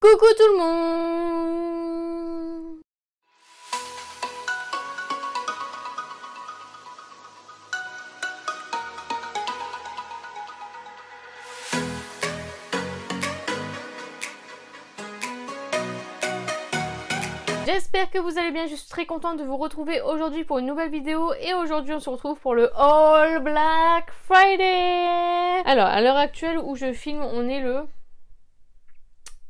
Coucou tout le monde! J'espère que vous allez bien, je suis très contente de vous retrouver aujourd'hui pour une nouvelle vidéo et aujourd'hui on se retrouve pour le All Black Friday. Alors à l'heure actuelle où je filme, on est le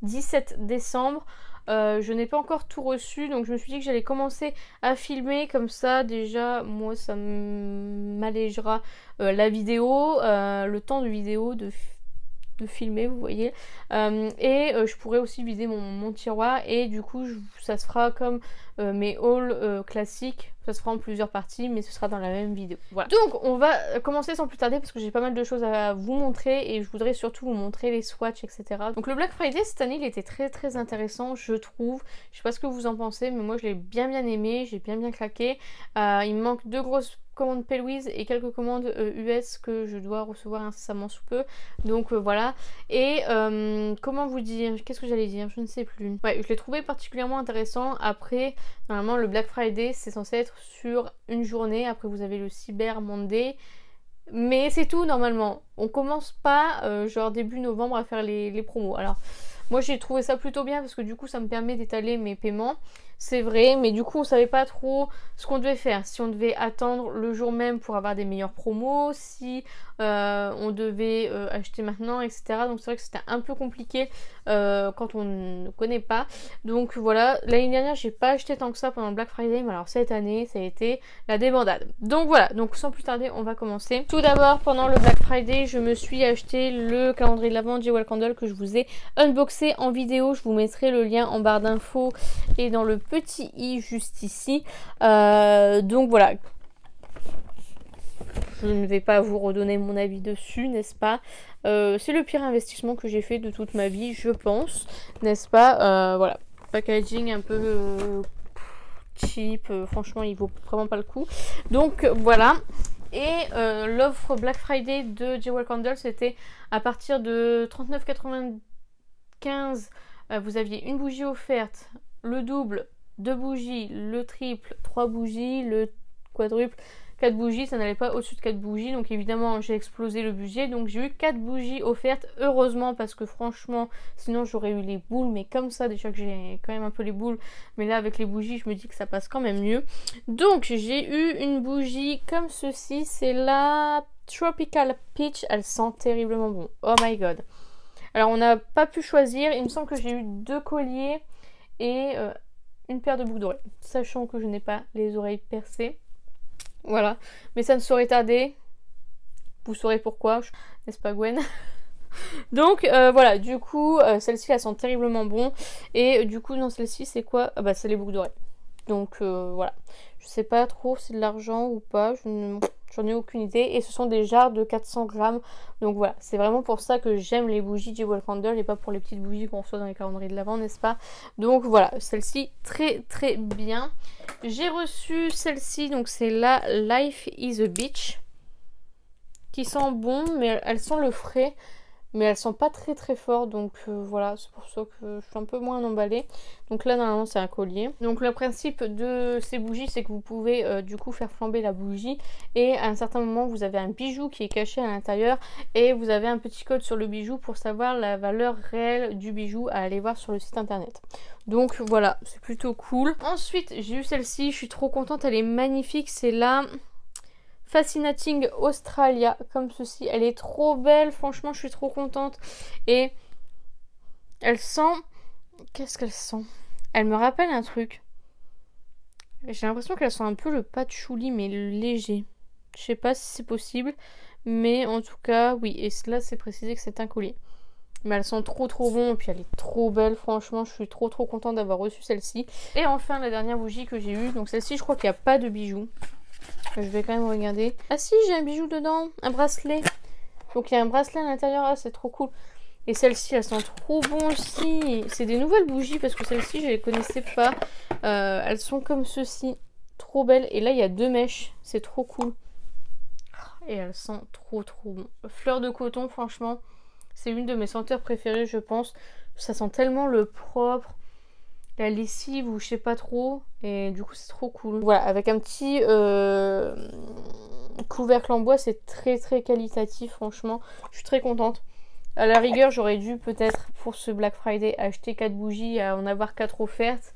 17 décembre. Je n'ai pas encore tout reçu, donc je me suis dit que j'allais commencer à filmer comme ça. Déjà, moi, ça m'allégera la vidéo, le temps de vidéo, de filmer, vous voyez. Je pourrais aussi vider mon tiroir et du coup, ça se fera comme mes hauls classiques. Ça se fera en plusieurs parties, mais ce sera dans la même vidéo. Voilà. Donc, on va commencer sans plus tarder parce que j'ai pas mal de choses à vous montrer et je voudrais surtout vous montrer les swatchs, etc. Donc, le Black Friday cette année, il était très intéressant, je trouve. Je sais pas ce que vous en pensez, mais moi, je l'ai bien aimé. J'ai bien claqué. Il me manque 2 grosses commandes Pellwiz et quelques commandes US que je dois recevoir incessamment sous peu. Donc, voilà. Et comment vous dire? Qu'est-ce que j'allais dire? Je ne sais plus. Ouais, je l'ai trouvé particulièrement intéressant. Après, normalement, le Black Friday, c'est censé être sur une journée. Après, vous avez le Cyber Monday. Mais c'est tout, normalement. On commence pas, genre début novembre, à faire les promos. Alors, moi, j'ai trouvé ça plutôt bien parce que du coup, ça me permet d'étaler mes paiements. C'est vrai, mais du coup, on savait pas trop ce qu'on devait faire. Si on devait attendre le jour même pour avoir des meilleures promos, si on devait acheter maintenant, etc. Donc, c'est vrai que c'était un peu compliqué quand on ne connaît pas. Donc, voilà. L'année dernière, j'ai pas acheté tant que ça pendant le Black Friday, mais alors cette année, ça a été la débandade. Donc, voilà. Donc, sans plus tarder, on va commencer. Tout d'abord, pendant le Black Friday, je me suis acheté le calendrier de l'Avent Jewel Candle que je vous ai unboxé en vidéo. Je vous mettrai le lien en barre d'infos et dans le petit i juste ici. Donc voilà, je ne vais pas vous redonner mon avis dessus, n'est-ce pas? C'est le pire investissement que j'ai fait de toute ma vie, je pense, n'est-ce pas? Voilà, packaging un peu cheap, franchement il vaut vraiment pas le coup. Donc voilà. Et l'offre Black Friday de Jewel Candle, c'était à partir de 39,95 €. Vous aviez une bougie offerte, le double, 2 bougies, le triple, 3 bougies, le quadruple, 4 bougies, ça n'allait pas au-dessus de 4 bougies, donc évidemment j'ai explosé le budget, donc j'ai eu 4 bougies offertes, heureusement, parce que franchement, sinon j'aurais eu les boules, mais comme ça, déjà que j'ai quand même un peu les boules, mais là avec les bougies, je me dis que ça passe quand même mieux. Donc j'ai eu une bougie comme ceci, c'est la Tropical Peach, elle sent terriblement bon, oh my god. Alors on n'a pas pu choisir, il me semble que j'ai eu 2 colliers et une paire de boucles d'oreilles, sachant que je n'ai pas les oreilles percées. Voilà, mais ça ne saurait tarder. Vous saurez pourquoi, n'est-ce pas Gwen? Donc voilà, du coup, celle-ci elle sent terriblement bon. Et du coup, dans celle-ci, c'est quoi? Ah bah, c'est les boucles d'oreilles. Donc voilà, je sais pas trop si c'est de l'argent ou pas, j'en ai aucune idée. Et ce sont des jarres de 400 grammes. Donc voilà, c'est vraiment pour ça que j'aime les bougies Jewel Candle et pas pour les petites bougies qu'on reçoit dans les calendriers de l'Avent, n'est-ce pas? Donc voilà, celle-ci très bien. J'ai reçu celle-ci, donc c'est la Life is a Beach, qui sent bon, mais elle sent le frais. Mais elles sont pas très fort, donc voilà, c'est pour ça que je suis un peu moins emballée. Donc là normalement c'est un collier. Donc le principe de ces bougies, c'est que vous pouvez du coup faire flamber la bougie et à un certain moment vous avez un bijou qui est caché à l'intérieur et vous avez un petit code sur le bijou pour savoir la valeur réelle du bijou à aller voir sur le site internet. Donc voilà, c'est plutôt cool. Ensuite j'ai eu celle-ci, je suis trop contente, elle est magnifique, c'est la Fascinating Australia, comme ceci. Elle est trop belle, franchement, je suis trop contente. Et elle sent... Qu'est-ce qu'elle sent? Elle me rappelle un truc. J'ai l'impression qu'elle sent un peu le patchouli, mais léger. Je sais pas si c'est possible, mais en tout cas, oui. Et là, c'est précisé que c'est un collier. Mais elle sent trop bon, et puis elle est trop belle, franchement, je suis trop contente d'avoir reçu celle-ci. Et enfin, la dernière bougie que j'ai eue, donc celle-ci, je crois qu'il n'y a pas de bijoux. Je vais quand même regarder. Ah si, j'ai un bijou dedans, un bracelet. Donc il y a un bracelet à l'intérieur, ah, c'est trop cool. Et celle-ci, elle sent trop bon aussi. C'est des nouvelles bougies parce que celles-ci, je les connaissais pas. Elles sont comme ceci, trop belles. Et là, il y a 2 mèches, c'est trop cool. Et elles sentent trop bon. Fleur de coton, franchement, c'est une de mes senteurs préférées, je pense. Ça sent tellement le propre, la lessive ou je sais pas trop. Et du coup c'est trop cool. Voilà, avec un petit couvercle en bois, c'est très très qualitatif franchement. Je suis très contente. À la rigueur, j'aurais dû peut-être pour ce Black Friday acheter 4 bougies et en avoir 4 offertes.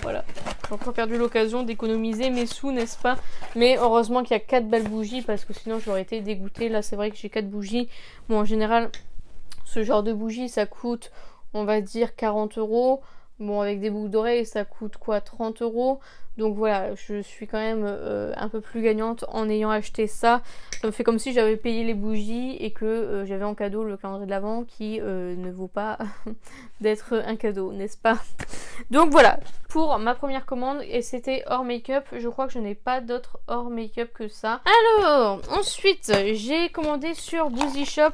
Voilà, j'ai encore perdu l'occasion d'économiser mes sous, n'est-ce pas? Mais heureusement qu'il y a 4 belles bougies parce que sinon j'aurais été dégoûtée. Là, c'est vrai que j'ai 4 bougies. Bon, en général, ce genre de bougie, ça coûte, on va dire, 40 €. Bon, avec des boucles d'oreilles, ça coûte quoi? 30 €. Donc voilà, je suis quand même un peu plus gagnante en ayant acheté ça. Ça me fait comme si j'avais payé les bougies et que j'avais en cadeau le calendrier de l'Avent qui ne vaut pas d'être un cadeau, n'est-ce pas? Donc voilà, pour ma première commande, et c'était hors make-up. Je crois que je n'ai pas d'autre hors make-up que ça. Alors, ensuite, j'ai commandé sur Boozy Shop.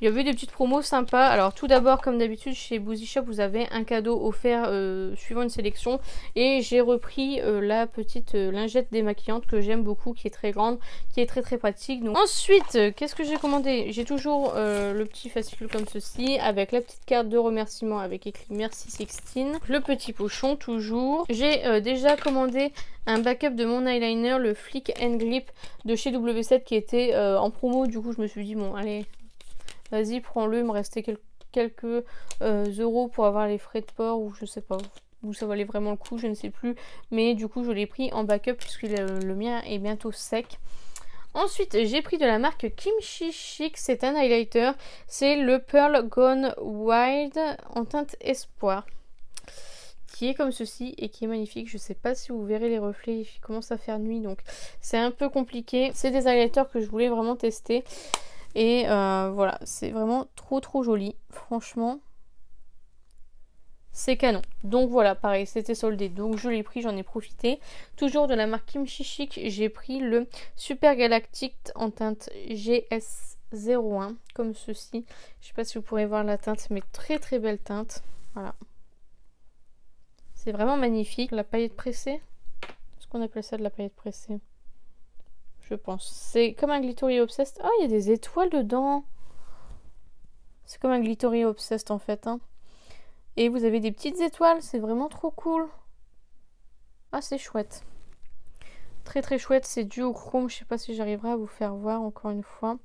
Il y avait des petites promos sympas. Alors tout d'abord, comme d'habitude, chez Boozy Shop, vous avez un cadeau offert suivant une sélection. Et j'ai repris la petite lingette démaquillante que j'aime beaucoup, qui est très grande, qui est très très pratique. Donc ensuite, qu'est-ce que j'ai commandé? J'ai toujours le petit fascicule comme ceci, avec la petite carte de remerciement avec écrit merci Sextine. Le petit pochon toujours. J'ai déjà commandé un backup de mon eyeliner, le Flick and Grip de chez W7 qui était en promo. Du coup, je me suis dit, bon, allez, vas-y, prends-le. Il me restait quelques euros pour avoir les frais de port ou je sais pas où ça valait vraiment le coup, je ne sais plus. Mais du coup, je l'ai pris en backup puisque le mien est bientôt sec. Ensuite, j'ai pris de la marque Kimchi Chic, c'est un highlighter. C'est le Pearl Gone Wild en teinte Espoir, qui est comme ceci et qui est magnifique. Je sais pas si vous verrez les reflets, il commence à faire nuit donc c'est un peu compliqué. C'est des highlighters que je voulais vraiment tester. Et voilà, c'est vraiment trop joli, franchement. C'est canon. Donc voilà, pareil, c'était soldé. Donc je l'ai pris, j'en ai profité. Toujours de la marque Kimchi Chic, j'ai pris le Super Galactic en teinte GS01, comme ceci. Je sais pas si vous pourrez voir la teinte, mais très belle teinte. Voilà. C'est vraiment magnifique. La paillette pressée. Est-ce qu'on appelle ça de la paillette pressée? Je pense. C'est comme un Glittery Obsessed. Ah, il y a des étoiles dedans. C'est comme un Glittery Obsessed en fait, hein. Et vous avez des petites étoiles, c'est vraiment trop cool. Ah, c'est chouette. Très chouette, c'est dû au chrome. Je sais pas si j'arriverai à vous faire voir encore une fois.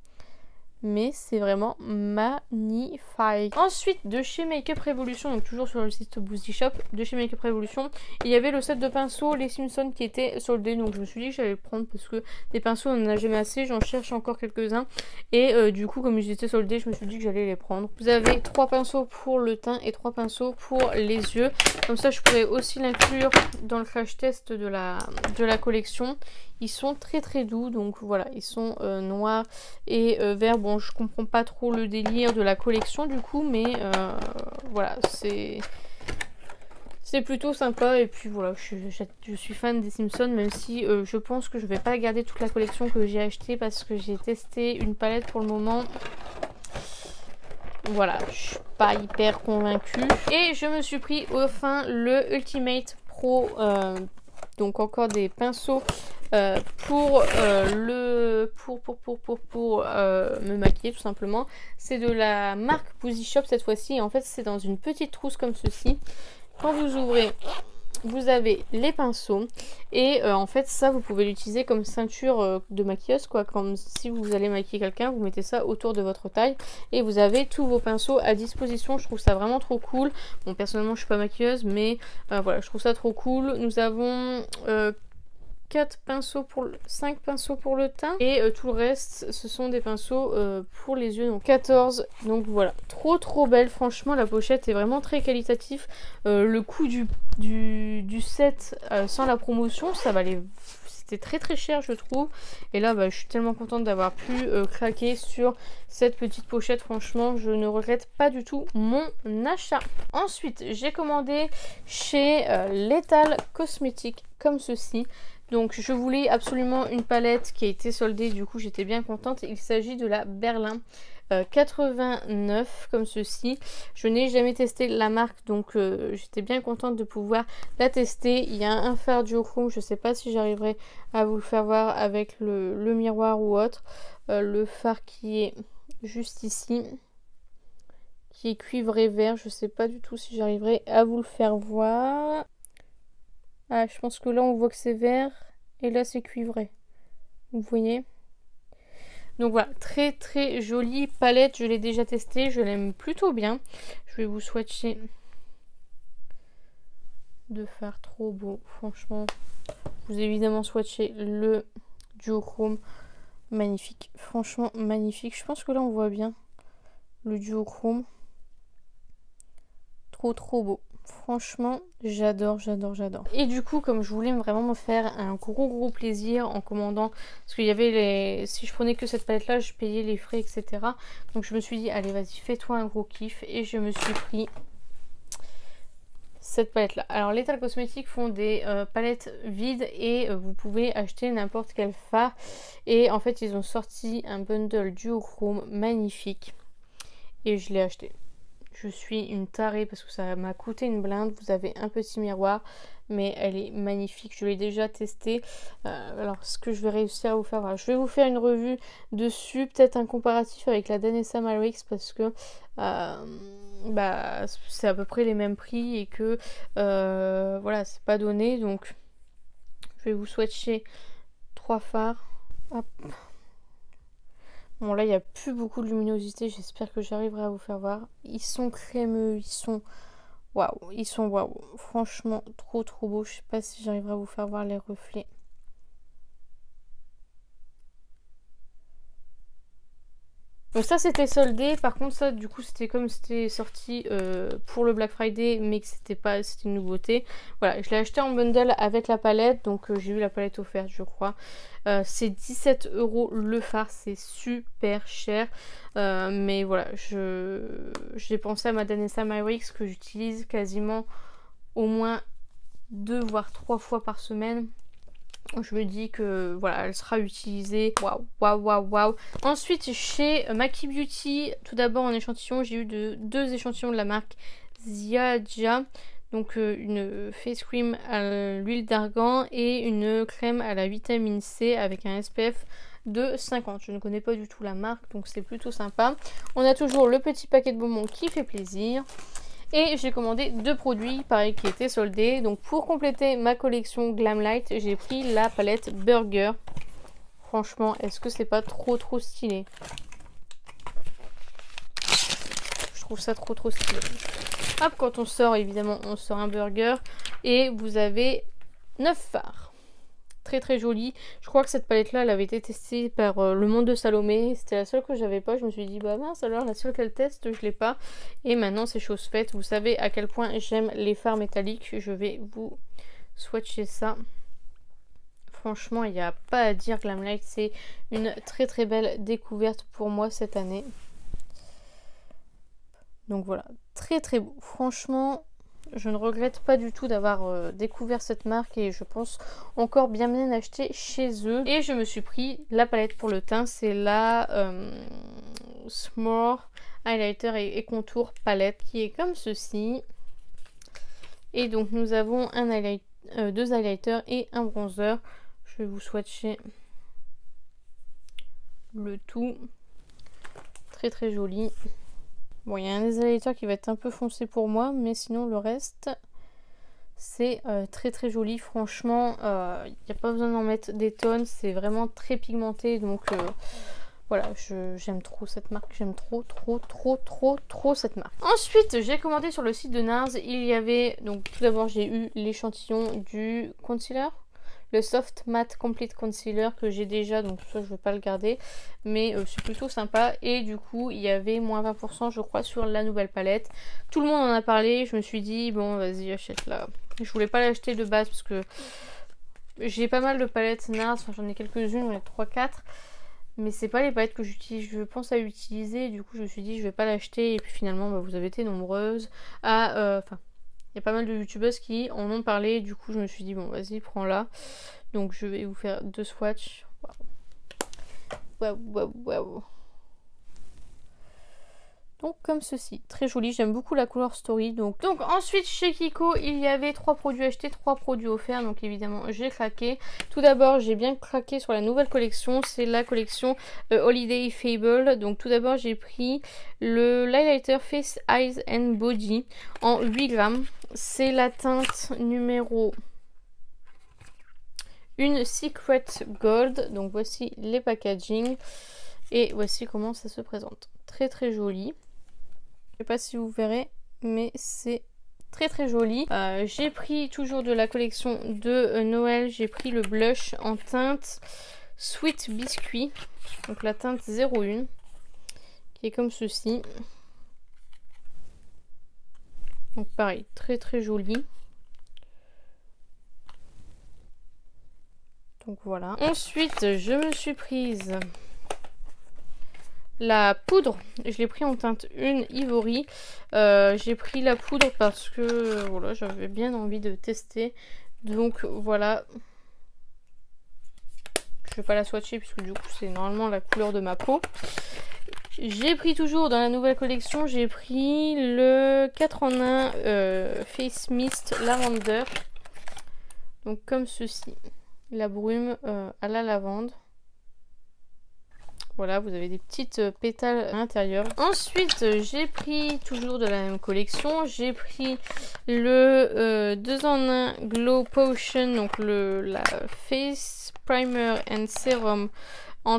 Mais c'est vraiment magnifique. Ensuite, de chez Makeup Revolution, donc toujours sur le site Boozy Shop, de chez Makeup Revolution, il y avait le set de pinceaux, les Simpsons qui étaient soldés. Donc je me suis dit que j'allais le prendre parce que des pinceaux on n'en a jamais assez, j'en cherche encore quelques-uns. Et du coup, comme ils étaient soldés, je me suis dit que j'allais les prendre. Vous avez 3 pinceaux pour le teint et 3 pinceaux pour les yeux. Comme ça, je pourrais aussi l'inclure dans le crash test de la collection. Ils sont très doux, donc voilà, ils sont noirs et verts. Bon, je comprends pas trop le délire de la collection du coup, mais voilà, c'est plutôt sympa. Et puis voilà, je suis fan des Simpsons, même si je pense que je vais pas garder toute la collection que j'ai achetée parce que j'ai testé une palette pour le moment. Voilà, je suis pas hyper convaincue. Et je me suis pris enfin le Ultimate Pro, donc encore des pinceaux pour me maquiller tout simplement. C'est de la marque Boozy Shop cette fois-ci. Et en fait, c'est dans une petite trousse comme ceci. Quand vous ouvrez, vous avez les pinceaux et en fait ça vous pouvez l'utiliser comme ceinture de maquilleuse quoi, comme si vous allez maquiller quelqu'un, vous mettez ça autour de votre taille et vous avez tous vos pinceaux à disposition. Je trouve ça vraiment trop cool. Bon, personnellement je suis pas maquilleuse, mais voilà, je trouve ça trop cool. Nous avons 5 pinceaux pour le teint et tout le reste ce sont des pinceaux pour les yeux, donc 14. Donc voilà, trop belle, franchement la pochette est vraiment très qualitatif. Le coût du set sans la promotion, ça valait, c'était très cher je trouve. Et là je suis tellement contente d'avoir pu craquer sur cette petite pochette. Franchement je ne regrette pas du tout mon achat. Ensuite j'ai commandé chez Lethal Cosmetics comme ceci. Donc je voulais absolument une palette qui a été soldée, du coup j'étais bien contente. Il s'agit de la Berlin 89 comme ceci. Je n'ai jamais testé la marque, donc j'étais bien contente de pouvoir la tester. Il y a un fard duochrome, je ne sais pas si j'arriverai à vous le faire voir avec le miroir ou autre. Le fard qui est juste ici. qui est cuivré vert. Je sais pas du tout si j'arriverai à vous le faire voir. Ah, je pense que là on voit que c'est vert et là c'est cuivré. Vous voyez? Donc voilà, très très jolie palette. Je l'ai déjà testée, je l'aime plutôt bien. Je vais vous swatcher de faire trop beau. Franchement, je vous ai évidemment swatché le duochrome. Magnifique, franchement magnifique. Je pense que là on voit bien le duochrome. Trop trop beau. Franchement, j'adore, j'adore, j'adore. Et du coup, comme je voulais vraiment me faire un gros plaisir en commandant, parce qu'il y avait les... Si je prenais que cette palette là, je payais les frais, etc. Donc je me suis dit, allez vas-y, fais-toi un gros kiff. Et je me suis pris cette palette là. Alors Lethal Cosmetics font des palettes vides et vous pouvez acheter n'importe quel fard. Et en fait, ils ont sorti un bundle duochrome magnifique. Et je l'ai acheté. Je suis une tarée parce que ça m'a coûté une blinde. Vous avez un petit miroir, mais elle est magnifique. Je l'ai déjà testée. Alors, ce que je vais réussir à vous faire, voilà, je vais vous faire une revue dessus, peut-être un comparatif avec la Danessa Myrix parce que bah, c'est à peu près les mêmes prix et que voilà, c'est pas donné. Donc, je vais vous swatcher 3 fards. Hop. Bon là il n'y a plus beaucoup de luminosité, j'espère que j'arriverai à vous faire voir. Ils sont crémeux, ils sont waouh, ils sont waouh. Franchement trop trop beau, je sais pas si j'arriverai à vous faire voir les reflets. Donc ça c'était soldé, par contre ça du coup c'était comme c'était sorti pour le Black Friday mais que c'était pas, c'était une nouveauté. Voilà, je l'ai acheté en bundle avec la palette, donc j'ai eu la palette offerte je crois. C'est 17 € le fard, c'est super cher. Mais voilà, j'ai pensé à ma Danessa Myrix que j'utilise quasiment au moins 2 voire 3 fois par semaine. Je me dis que voilà, elle sera utilisée. Waouh, waouh, waouh, waouh. Ensuite, chez Maki Beauty, tout d'abord en échantillon, j'ai eu deux échantillons de la marque Ziaja. Donc une face cream à l'huile d'argan et une crème à la vitamine C avec un SPF de 50. Je ne connais pas du tout la marque, donc c'est plutôt sympa. On a toujours le petit paquet de bonbons qui fait plaisir. Et j'ai commandé 2 produits, pareil, qui étaient soldés. Donc pour compléter ma collection Glamlight, j'ai pris la palette Burger. Franchement, est-ce que c'est pas trop stylé? Je trouve ça trop stylé. Hop, quand on sort, évidemment, on sort un burger. Et vous avez 9 fards. Très jolie. Je crois que cette palette là elle avait été testée par Le Monde de Salomé. C'était la seule que j'avais pas. Je me suis dit bah mince alors la seule qu'elle teste je l'ai pas. Et maintenant c'est chose faite. Vous savez à quel point j'aime les fards métalliques. Je vais vous swatcher ça. Franchement il n'y a pas à dire, Glamlight c'est une très belle découverte pour moi cette année. Donc voilà, très beau. Franchement je ne regrette pas du tout d'avoir découvert cette marque et je pense encore bien acheter chez eux. Et je me suis pris la palette pour le teint, c'est la Small Highlighter et Contour palette qui est comme ceci. Et donc nous avons deux highlighters et un bronzer. Je vais vous swatcher le tout. Très joli. Bon, il y a un des highlighters qui va être un peu foncé pour moi, mais sinon le reste, c'est très joli. Franchement, il n'y a pas besoin d'en mettre des tonnes, c'est vraiment très pigmenté. Donc voilà, j'aime trop cette marque, j'aime trop cette marque. Ensuite, j'ai commandé sur le site de NARS, il y avait, donc tout d'abord j'ai eu l'échantillon du concealer. Le Soft Matte Complete Concealer que j'ai déjà, donc ça je ne vais pas le garder, mais c'est plutôt sympa. Et du coup il y avait moins 20% je crois sur la nouvelle palette. Tout le monde en a parlé, je me suis dit bon vas-y achète-la. Je voulais pas l'acheter de base parce que j'ai pas mal de palettes NARS, enfin, j'en ai quelques-unes, j'en ai 3-4. Mais c'est pas les palettes que j'utilise, je pense à utiliser, du coup je me suis dit je vais pas l'acheter. Et puis finalement bah, vous avez été nombreuses à... il y a pas mal de youtubeuses qui en ont parlé, du coup je me suis dit bon vas-y prends-la. Donc je vais vous faire 2 swatchs. Waouh. Donc comme ceci, très joli, j'aime beaucoup la couleur Story. Donc ensuite chez Kiko, il y avait 3 produits achetés, 3 produits offerts. Donc évidemment j'ai craqué. Tout d'abord j'ai bien craqué sur la nouvelle collection, c'est la collection Holiday Fable. Donc tout d'abord j'ai pris le Highlighter Face, Eyes and Body en 8 grammes. C'est la teinte numéro 1 Secret Gold. Donc voici les packaging et voici comment ça se présente. Très très joli. Je sais pas si vous verrez, mais c'est très très joli. J'ai pris toujours de la collection de Noël, j'ai pris le blush en teinte Sweet Biscuit, donc la teinte 01, qui est comme ceci. Donc pareil, très très joli. Donc voilà. Ensuite, je me suis prise la poudre, je l'ai pris en teinte 1 Ivory. J'ai pris la poudre parce que voilà, j'avais bien envie de tester. Donc voilà. Je vais pas la swatcher puisque du coup c'est normalement la couleur de ma peau. J'ai pris toujours dans la nouvelle collection, j'ai pris le 4 en 1 Face Mist Lavender. Donc comme ceci. La brume à la lavande. Voilà, vous avez des petites pétales à l'intérieur. Ensuite, j'ai pris toujours de la même collection. J'ai pris le 2 en 1 Glow Potion, donc la Face Primer and Serum en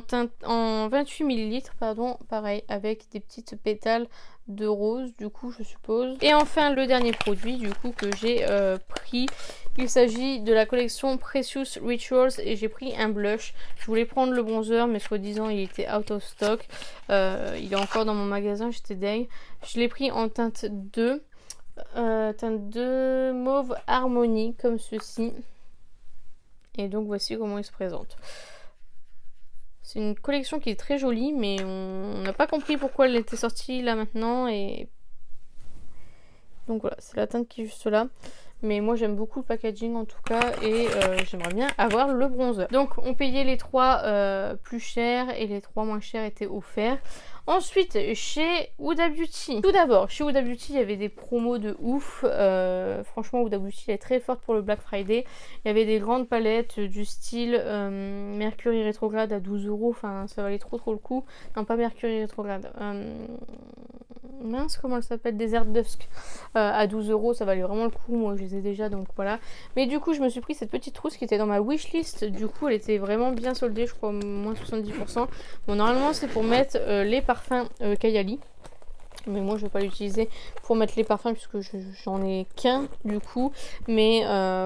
28 ml, pardon, pareil, avec des petites pétales de rose, du coup, je suppose. Et enfin, le dernier produit, du coup, que j'ai pris. Il s'agit de la collection Precious Rituals et j'ai pris un blush. Je voulais prendre le bronzer mais soi-disant il était out of stock. Il est encore dans mon magasin, j'étais deg. Je l'ai pris en teinte 2. Teinte 2 mauve harmonie comme ceci. Et donc voici comment il se présente. C'est une collection qui est très jolie mais on n'a pas compris pourquoi elle était sortie là maintenant. Et donc voilà, c'est la teinte qui est juste là. Mais moi j'aime beaucoup le packaging en tout cas et j'aimerais bien avoir le bronzer. Donc on payait les 3 plus chers et les 3 moins chers étaient offerts. Ensuite chez Huda Beauty. Tout d'abord chez Huda Beauty il y avait des promos de ouf. Franchement Huda Beauty est très forte pour le Black Friday. Il y avait des grandes palettes du style Mercury rétrograde à 12 €. Enfin ça valait trop le coup. Non pas Mercury rétrograde. Mince comment elle s'appelle, Desert Dusk à 12 €, ça valait vraiment le coup, moi je les ai déjà donc voilà. Mais du coup je me suis pris cette petite trousse qui était dans ma wishlist, du coup elle était vraiment bien soldée, je crois moins 70%. Bon normalement c'est pour mettre les parfums Kayali, mais moi je vais pas l'utiliser pour mettre les parfums puisque j'en ai qu'un du coup, mais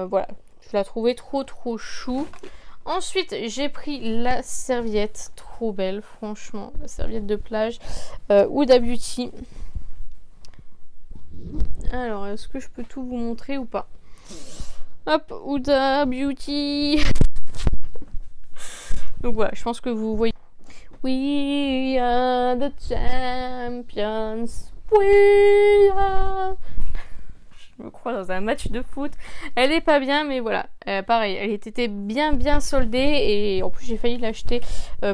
voilà, je la trouvais trop chou. Ensuite, j'ai pris la serviette, trop belle, franchement, la serviette de plage Huda Beauty. Alors, est-ce que je peux tout vous montrer ou pas? Hop, Huda Beauty. Donc voilà, je pense que vous voyez. We are the champions. We are... Je me crois dans un match de foot. Elle est pas bien mais voilà, pareil, elle était bien soldée et en plus j'ai failli l'acheter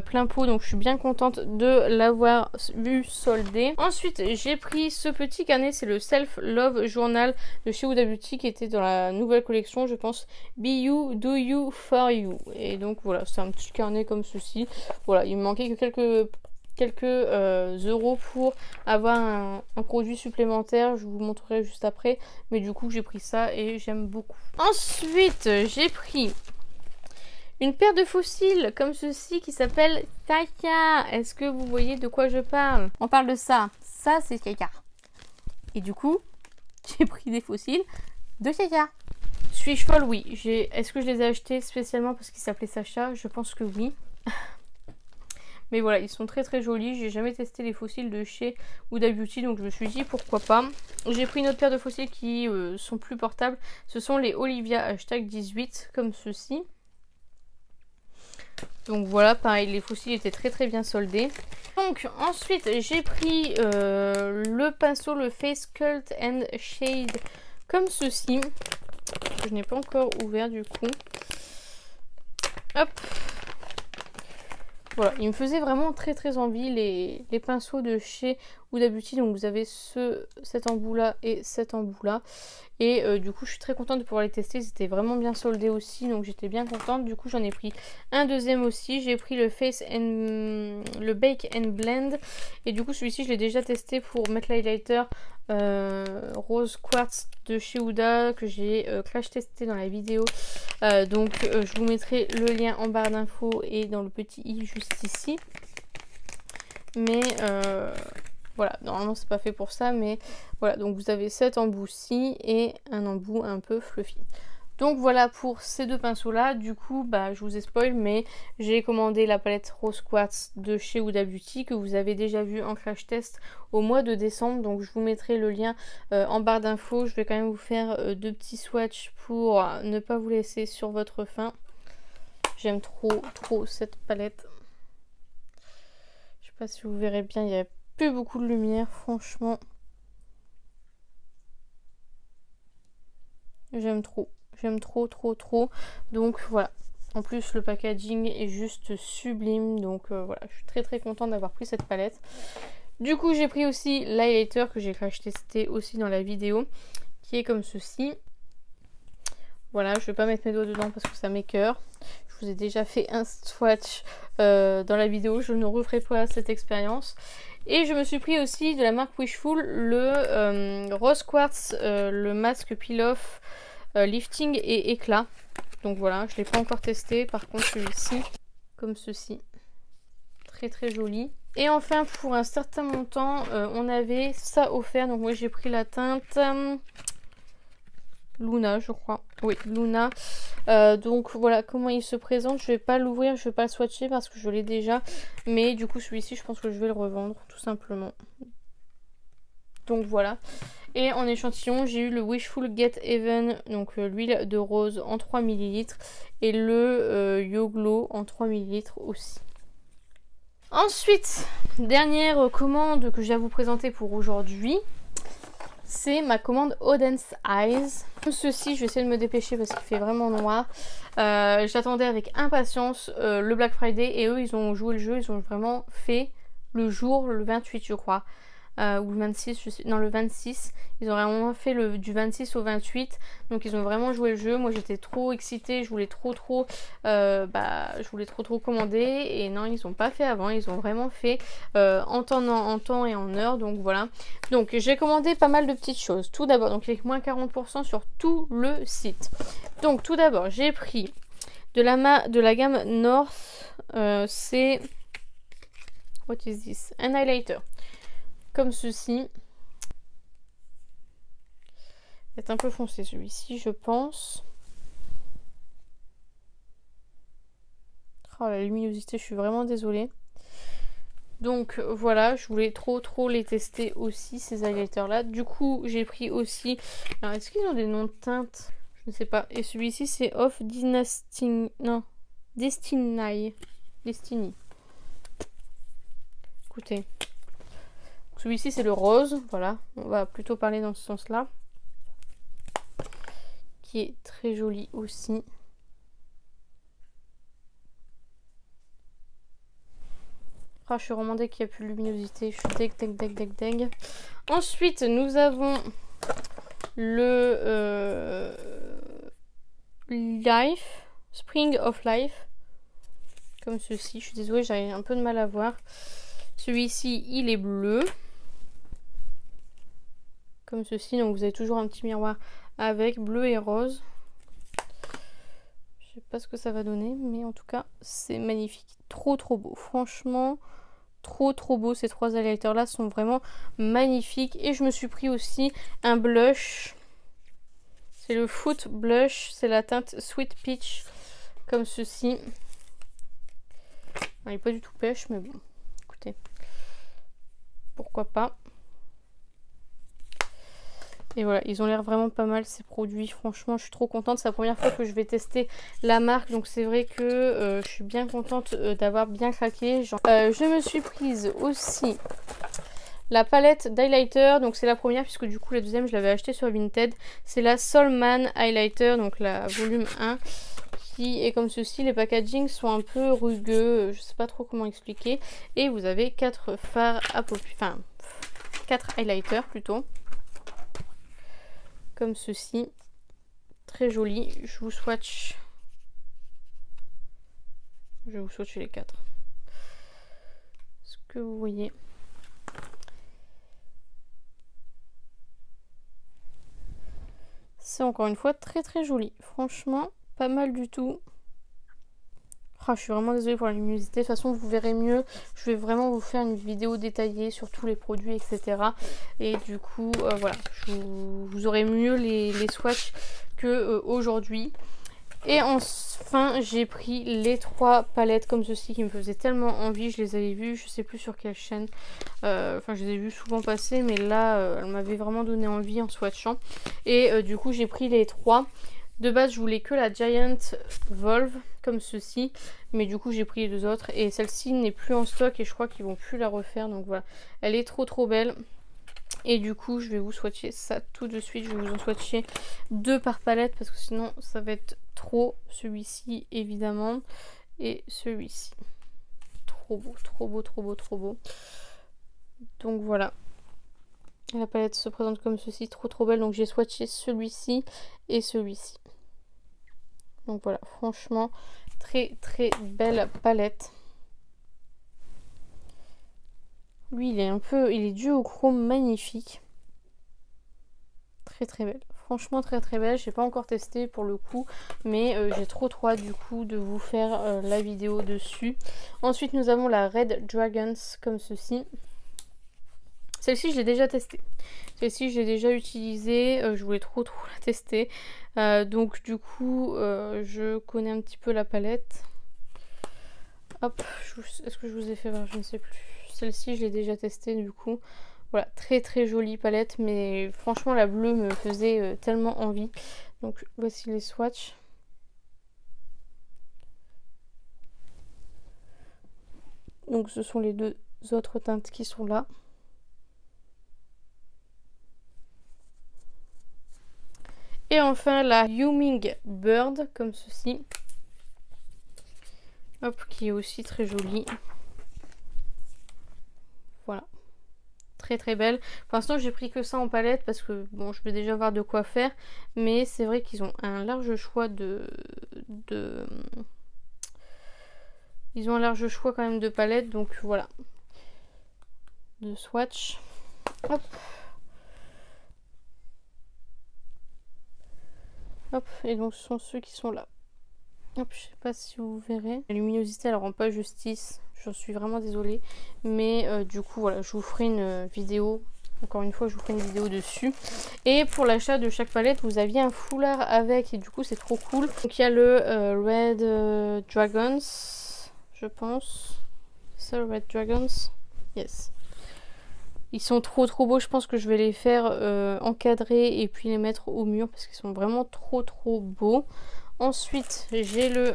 plein pot, donc je suis bien contente de l'avoir vue soldée. Ensuite j'ai pris ce petit carnet, c'est le Self Love Journal de chez Huda Beauty qui était dans la nouvelle collection, je pense Be You, Do You, For You. Et donc voilà, c'est un petit carnet comme ceci. Voilà, il me manquait que quelques euros pour avoir un produit supplémentaire, je vous montrerai juste après, mais du coup j'ai pris ça et j'aime beaucoup. Ensuite j'ai pris une paire de fossiles comme ceci qui s'appelle Kaya. Est-ce que vous voyez de quoi je parle? On parle de ça, c'est Kaya. Et du coup j'ai pris des fossiles de Kaya. Suis-je folle? Oui. Est-ce que je les ai achetés spécialement parce qu'ils s'appelaient Sacha? Je pense que oui. Mais voilà, ils sont très jolis. J'ai jamais testé les fossiles de chez Huda Beauty, donc je me suis dit pourquoi pas. J'ai pris une autre paire de fossiles qui sont plus portables. Ce sont les Olivia #18, comme ceci. Donc voilà, pareil, les fossiles étaient très bien soldés. Donc ensuite, j'ai pris le pinceau, le Face Cult and Shade, comme ceci. Que je n'ai pas encore ouvert du coup. Hop. Voilà, il me faisait vraiment très envie les pinceaux de chez Huda Beauty. Donc vous avez cet embout là et cet embout là. Et du coup je suis très contente de pouvoir les tester. C'était vraiment bien soldé aussi, donc j'étais bien contente. Du coup j'en ai pris un deuxième aussi. J'ai pris le Bake and Blend. Et du coup celui-ci je l'ai déjà testé pour mettre l'highlighter Rose Quartz de chez Huda, que j'ai crash testé dans la vidéo. Donc je vous mettrai le lien en barre d'infos et dans le petit i juste ici. Mais voilà, normalement c'est pas fait pour ça, mais voilà, donc vous avez cet embout-ci et un embout un peu fluffy. Donc voilà pour ces deux pinceaux là. Du coup bah je vous ai spoil, mais j'ai commandé la palette Rose Quartz de chez Huda Beauty que vous avez déjà vu en crash test au mois de décembre. Donc je vous mettrai le lien en barre d'infos. Je vais quand même vous faire deux petits swatchs pour ne pas vous laisser sur votre faim. J'aime trop cette palette. Je sais pas si vous verrez bien, il n'y a plus beaucoup de lumière, franchement. J'aime trop. J'aime trop. Donc voilà. En plus le packaging est juste sublime. Donc voilà, je suis très contente d'avoir pris cette palette. Du coup j'ai pris aussi l'highlighter que j'ai crash testé aussi dans la vidéo. Qui est comme ceci. Voilà, je vais pas mettre mes doigts dedans parce que ça m'écoeure. Je vous ai déjà fait un swatch dans la vidéo. Je ne referai pas cette expérience. Et je me suis pris aussi de la marque Wishful le Rose Quartz, le masque peel-off lifting et éclat. Donc voilà, je ne l'ai pas encore testé. Par contre celui-ci, comme ceci, très joli. Et enfin pour un certain montant, on avait ça offert. Donc moi j'ai pris la teinte Luna, je crois. Oui, Luna. Donc voilà comment il se présente. Je vais pas l'ouvrir, je vais pas le swatcher parce que je l'ai déjà. Mais du coup celui-ci je pense que je vais le revendre tout simplement. Donc voilà. Et en échantillon, j'ai eu le Wishful Get Even, donc l'huile de rose en 3 ml. Et le Yo Glow en 3 ml aussi. Ensuite, dernière commande que j'ai à vous présenter pour aujourd'hui. C'est ma commande Odense Eyes. Comme ceci, je vais essayer de me dépêcher parce qu'il fait vraiment noir. J'attendais avec impatience le Black Friday et eux ils ont joué le jeu, ils ont vraiment fait le jour, le 28 je crois. Ou le 26, non le 26, ils ont vraiment fait du 26 au 28, donc ils ont vraiment joué le jeu. Moi j'étais trop excitée, je voulais trop commander, et non ils n'ont pas fait avant, ils ont vraiment fait en temps et en heure. Donc voilà, donc j'ai commandé pas mal de petites choses. Tout d'abord, donc avec moins 40% sur tout le site. Donc tout d'abord j'ai pris de la gamme North, c'est what is this, un highlighter comme ceci. Il est un peu foncé celui-ci, je pense. Oh, la luminosité, je suis vraiment désolée. Donc voilà, je voulais trop les tester aussi, ces highlighters là. Du coup, j'ai pris aussi... Alors, est-ce qu'ils ont des noms de teintes? Je ne sais pas. Et celui-ci, c'est Off Dynasty... Non, Destiny. Écoutez... Celui-ci c'est le rose, voilà, on va plutôt parler dans ce sens-là. Qui est très joli aussi. Ah, je suis vraiment dès qu'il n'y a plus de luminosité, je suis deg. Ensuite, nous avons le Life, Spring of Life. Comme ceci, je suis désolée, j'ai un peu de mal à voir. Celui-ci, il est bleu. Comme ceci, donc vous avez toujours un petit miroir avec bleu et rose. Je sais pas ce que ça va donner, mais en tout cas c'est magnifique, trop beau, franchement trop beau. Ces trois highlighters là sont vraiment magnifiques. Et je me suis pris aussi un blush, c'est le Foot Blush, c'est la teinte Sweet Peach, comme ceci. Il n'est pas du tout pêche, mais bon, écoutez, pourquoi pas. Et voilà, ils ont l'air vraiment pas mal ces produits. Franchement, je suis trop contente. C'est la première fois que je vais tester la marque. Donc c'est vrai que je suis bien contente d'avoir bien craqué. Je me suis prise aussi la palette d'highlighter. Donc c'est la première puisque du coup la deuxième je l'avais achetée sur Vinted. C'est la Soul Man Highlighter, donc la volume 1. qui est comme ceci. Les packagings sont un peu rugueux, je sais pas trop comment expliquer. Et vous avez 4 fards à paupières, enfin 4 highlighters plutôt, comme ceci. Très joli. Je vous swatch. Je vais vous swatcher les 4. Ce que vous voyez. C'est encore une fois très très joli. Franchement, pas mal du tout. Oh, je suis vraiment désolée pour la luminosité. De toute façon, vous verrez mieux. Je vais vraiment vous faire une vidéo détaillée sur tous les produits, etc. Et du coup, voilà. Vous aurez mieux les swatchs que aujourd'hui. Et enfin, j'ai pris les 3 palettes comme ceci qui me faisaient tellement envie. Je les avais vues, je sais plus sur quelle chaîne. Enfin, je les ai vues souvent passer, mais là, elles m'avaient vraiment donné envie en swatchant. Et du coup, j'ai pris les 3. De base, je voulais que la Giant Volve, comme ceci. Mais du coup, j'ai pris les 2 autres. Et celle-ci n'est plus en stock et je crois qu'ils vont plus la refaire. Donc voilà, elle est trop belle. Et du coup, je vais vous swatcher ça tout de suite. Je vais vous en swatcher 2 par palette parce que sinon, ça va être trop. Celui-ci, évidemment. Et celui-ci. Trop beau, trop beau, trop beau, trop beau. Donc voilà. La palette se présente comme ceci, trop belle. Donc j'ai swatché celui-ci et celui-ci. Donc voilà, franchement, très belle palette. Lui, il est dû au chrome magnifique. Très belle. Franchement, très belle. Je n'ai pas encore testé pour le coup, mais j'ai trop hâte du coup de vous faire la vidéo dessus. Ensuite, nous avons la Red Dragons comme ceci. Celle-ci, je l'ai déjà testée. Celle-ci, je l'ai déjà utilisée. Je voulais trop la tester. Donc, du coup, je connais un petit peu la palette. Hop, est-ce que je vous ai fait voir? Je ne sais plus. Celle-ci, je l'ai déjà testée du coup. Voilà, très jolie palette, mais franchement la bleue me faisait tellement envie. Donc voici les swatchs. Donc ce sont les 2 autres teintes qui sont là. Et enfin la Hummingbird comme ceci. Hop, qui est aussi très jolie. Voilà. Très belle. Pour l'instant, j'ai pris que ça en palette parce que bon, je vais déjà voir de quoi faire. Mais c'est vrai qu'ils ont un large choix Ils ont un large choix quand même de palettes. Donc voilà. De swatch. Hop. Hop. Et donc ce sont ceux qui sont là. Hop, je sais pas si vous verrez. La luminosité, elle rend pas justice. J'en suis vraiment désolée. Mais du coup, voilà, je vous ferai une vidéo. Encore une fois, je vous ferai une vidéo dessus. Et pour l'achat de chaque palette, vous aviez un foulard avec. Et du coup, c'est trop cool. Donc, il y a le Red Dragons, je pense. C'est ça, le Red Dragons? Yes. Ils sont trop beaux. Je pense que je vais les faire encadrer et puis les mettre au mur. Parce qu'ils sont vraiment trop beaux. Ensuite, j'ai le...